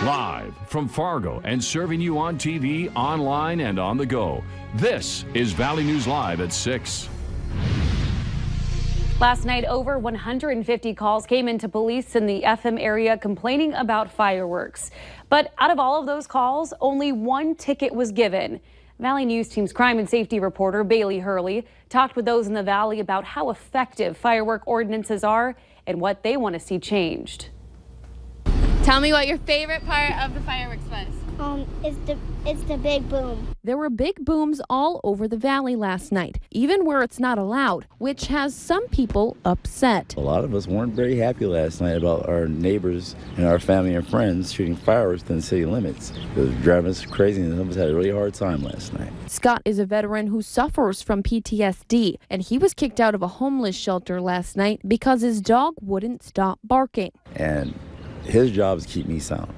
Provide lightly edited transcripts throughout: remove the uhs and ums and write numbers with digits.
Live from Fargo and serving you on TV, online, and on the go. This is Valley News Live at 6. Last night, over 150 calls came into police in the FM area complaining about fireworks. But out of all of those calls, only one ticket was given. Valley News Team's crime and safety reporter Bailey Hurley talked with those in the Valley about how effective firework ordinances are and what they want to see changed. Tell me what your favorite part of the fireworks was. It's the big boom. There were big booms all over the valley last night, even where it's not allowed, which has some people upset. A lot of us weren't very happy last night about our neighbors and our family and friends shooting fireworks within city limits. It was driving us crazy, and some of us had a really hard time last night. Scott is a veteran who suffers from PTSD, and he was kicked out of a homeless shelter last night because his dog wouldn't stop barking. And his job is to keep me sound.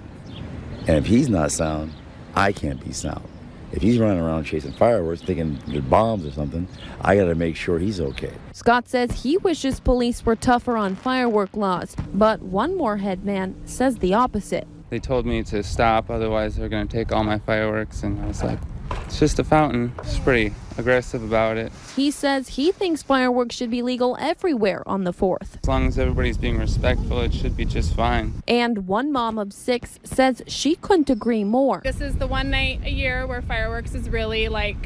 And if he's not sound, I can't be sound. If he's running around chasing fireworks thinking they're bombs or something, I got to make sure he's okay. Scott says he wishes police were tougher on firework laws, but one Moorhead man says the opposite. They told me to stop, otherwise they're going to take all my fireworks, and I was like, it's just a fountain. It's pretty aggressive about it. He says he thinks fireworks should be legal everywhere on the 4th. As long as everybody's being respectful, it should be just fine. And one mom of 6 says she couldn't agree more. This is the one night a year where fireworks is really like,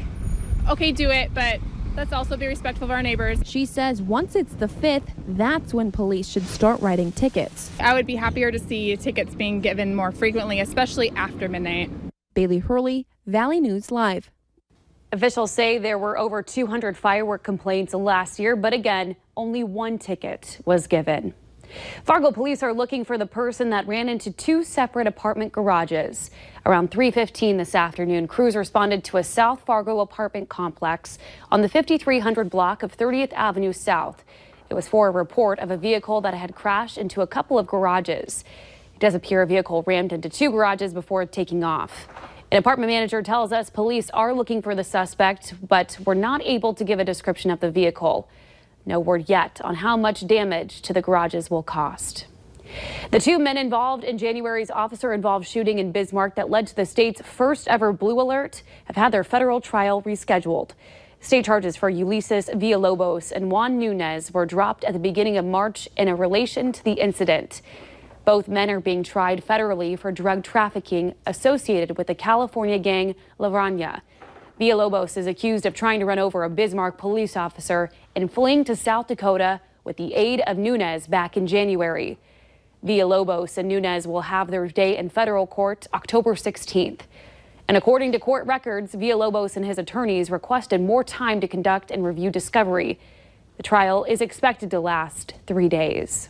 okay, do it, but let's also be respectful of our neighbors. She says once it's the 5th, that's when police should start writing tickets. I would be happier to see tickets being given more frequently, especially after midnight. Bailey Hurley, Valley News Live. Officials say there were over 200 firework complaints last year, but again, only one ticket was given. Fargo police are looking for the person that ran into 2 separate apartment garages. Around 3:15 this afternoon, crews responded to a South Fargo apartment complex on the 5300 block of 30th Avenue South. It was for a report of a vehicle that had crashed into a couple of garages. It does appear a vehicle rammed into 2 garages before taking off. An apartment manager tells us police are looking for the suspect, but were not able to give a description of the vehicle. No word yet on how much damage to the garages will cost. The 2 men involved in January's officer-involved shooting in Bismarck that led to the state's first ever blue alert have had their federal trial rescheduled. State charges for Ulises Villalobos and Juan Nunez were dropped at the beginning of March in relation to the incident. Both men are being tried federally for drug trafficking associated with the California gang La Raña. Villalobos is accused of trying to run over a Bismarck police officer and fleeing to South Dakota with the aid of Nunez back in January. Villalobos and Nunez will have their day in federal court October 16th. And according to court records, Villalobos and his attorneys requested more time to conduct and review discovery. The trial is expected to last 3 days.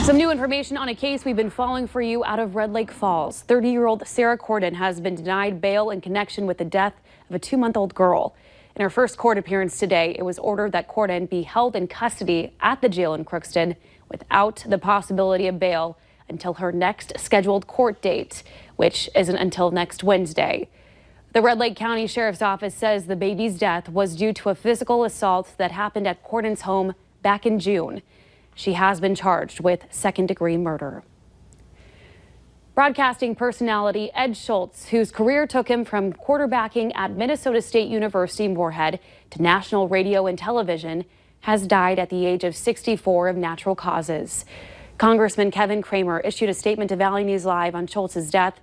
Some new information on a case we've been following for you out of Red Lake Falls. 30-year-old Sarah Corden has been denied bail in connection with the death of a 2-month-old girl. In her first court appearance today, it was ordered that Corden be held in custody at the jail in Crookston without the possibility of bail until her next scheduled court date, which isn't until next Wednesday. The Red Lake County Sheriff's Office says the baby's death was due to a physical assault that happened at Corden's home back in June. She has been charged with second-degree murder. Broadcasting personality Ed Schultz, whose career took him from quarterbacking at Minnesota State University Moorhead to national radio and television, has died at the age of 64 of natural causes. Congressman Kevin Cramer issued a statement to Valley News Live on Schultz's death.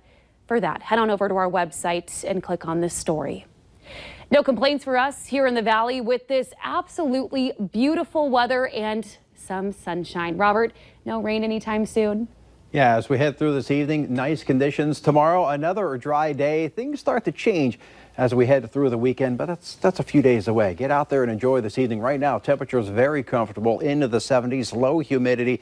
For that, head on over to our website and click on this story. No complaints for us here in the Valley with this absolutely beautiful weather and some sunshine. Robert, no rain anytime soon? Yeah, as we head through this evening, nice conditions. Tomorrow, another dry day. Things start to change as we head through the weekend, but that's a few days away. Get out there and enjoy this evening. Right now, temperatures very comfortable into the 70s, low humidity,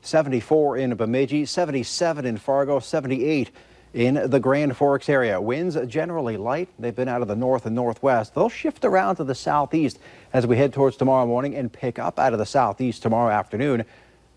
74 in Bemidji, 77 in Fargo, 78 in the Grand Forks area. Winds generally light. They've been out of the north and northwest. They'll shift around to the southeast as we head towards tomorrow morning and pick up out of the southeast tomorrow afternoon.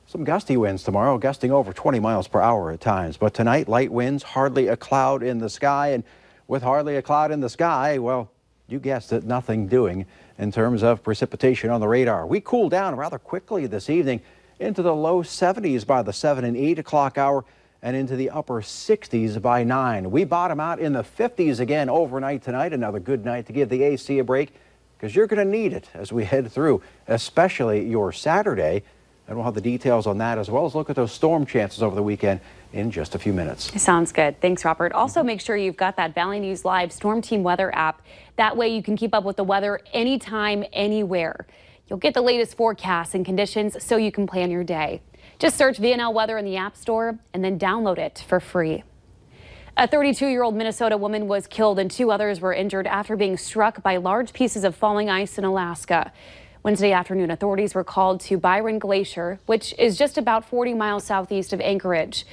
Some gusty winds tomorrow, gusting over 20 miles per hour at times. But tonight, light winds, hardly a cloud in the sky. And with hardly a cloud in the sky, well, you guessed it, nothing doing in terms of precipitation on the radar. We cool down rather quickly this evening into the low 70s by the 7 and 8 o'clock hour. and into the upper 60s by 9. We bottom out in the 50s again overnight tonight. Another good night to give the AC a break, because you're going to need it as we head through, especially your Saturday. And we'll have the details on that, as well as look at those storm chances over the weekend in just a few minutes. Sounds good. Thanks, Robert. Also, make sure you've got that Valley News Live Storm Team weather app. That way you can keep up with the weather anytime, anywhere. You'll get the latest forecasts and conditions so you can plan your day. Just search VNL Weather in the App Store and then download it for free. A 32-year-old Minnesota woman was killed and 2 others were injured after being struck by large pieces of falling ice in Alaska. Wednesday afternoon, authorities were called to Byron Glacier, which is just about 40 miles southeast of Anchorage.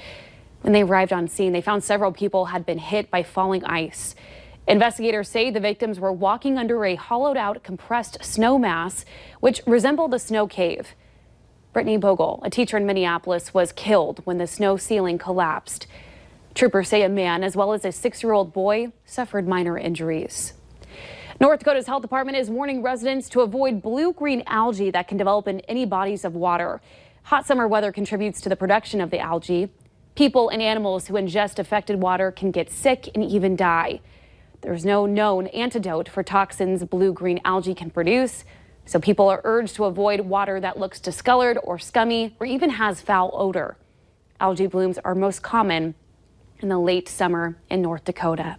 When they arrived on scene, they found several people had been hit by falling ice. Investigators say the victims were walking under a hollowed-out compressed snow mass, which resembled a snow cave. Brittany Bogle, a teacher in Minneapolis, was killed when the snow ceiling collapsed. Troopers say a man, as well as a 6-year-old boy, suffered minor injuries. North Dakota's health department is warning residents to avoid blue-green algae that can develop in any bodies of water. Hot summer weather contributes to the production of the algae. People and animals who ingest affected water can get sick and even die. There's no known antidote for toxins blue-green algae can produce, so people are urged to avoid water that looks discolored or scummy or even has foul odor. Algae blooms are most common in the late summer in North Dakota.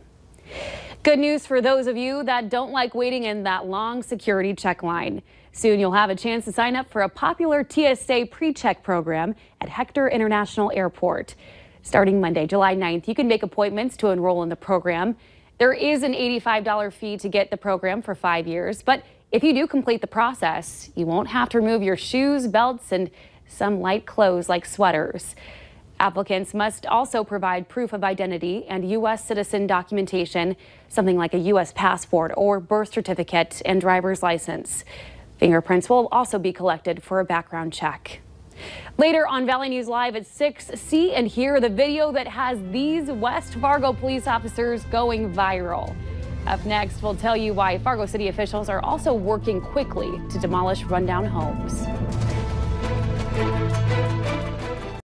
Good news for those of you that don't like waiting in that long security check line. Soon you'll have a chance to sign up for a popular TSA pre-check program at Hector International Airport. Starting Monday, July 9th, you can make appointments to enroll in the program. There is an $85 fee to get the program for 5 years, but if you do complete the process, you won't have to remove your shoes, belts, and some light clothes like sweaters. Applicants must also provide proof of identity and U.S. citizen documentation, something like a U.S. passport or birth certificate and driver's license. Fingerprints will also be collected for a background check. Later on Valley News Live at 6, see and hear the video that has these West Fargo police officers going viral. Up next, we'll tell you why Fargo City officials are also working quickly to demolish rundown homes.